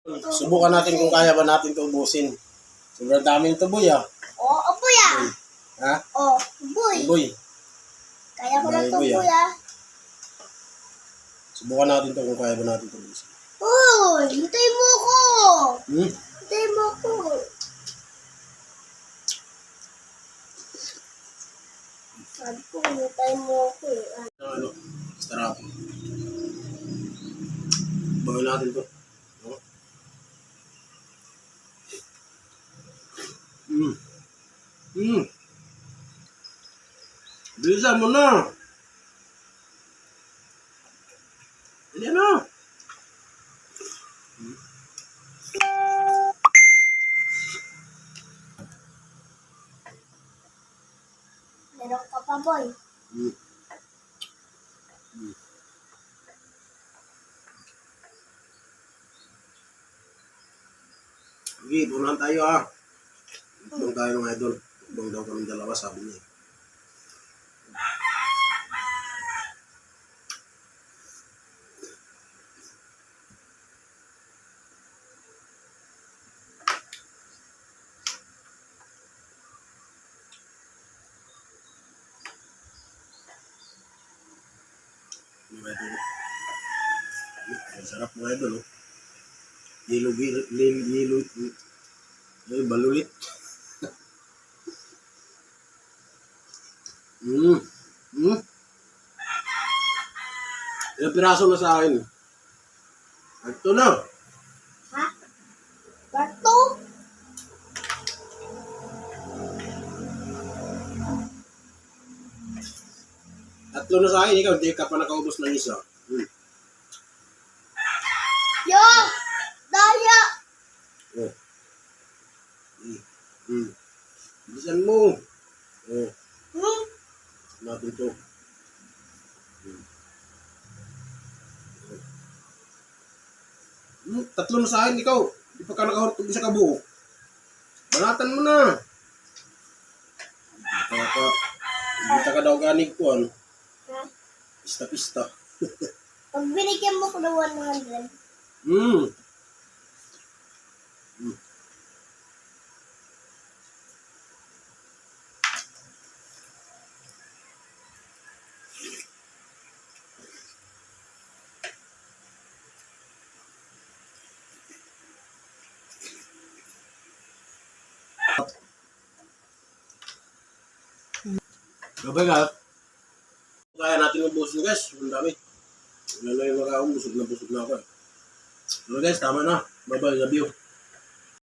Subukan natin kung kaya ba natin ito ubusin. Sobrang daming tuboy ah. Oo, uboy ah. Ha? Oo, uboy. Tuboy. Kaya ko na Dahil uboy uboy, ah. Subukan natin ito kung kaya ba natin ito ubusin. Uy, hintay mo ako. Hmm? Hintay mo ako. Sabi ko, hintay mo ako eh. Ano? Sarap. Bawin natin ito. No? Bilisan mo na. Ayan na. Meron ka pa, boy. Sige, punahan tayo ah. Ibang tayo mga idol. Ibang daw kami dalawa, sabi niya. Mga idol. Ang sarap mga idol. Oh. Yelo. Ay, balulit. Ilang piraso na sa akin. Ito na. Ha? Bato? Tatlo na sa akin. Ikaw, hindi ka pa nakaubos ng isa. Yo! Daya! Oh. Bilisan mo. Oh. Natin to. Tatlo na sa akin, ikaw. Hindi pa ka nakahurtog isa ka buo. Banatan mo na. Hindi ka daw ganig ko, ano? Ha? Pista-pista. Pag binigyan mo ko ng 100, Gabay ka. Kaya natin ubusin guys. Ang dami. Wala na yung busog na ako eh. So guys, tama na. Bye-bye. Love you.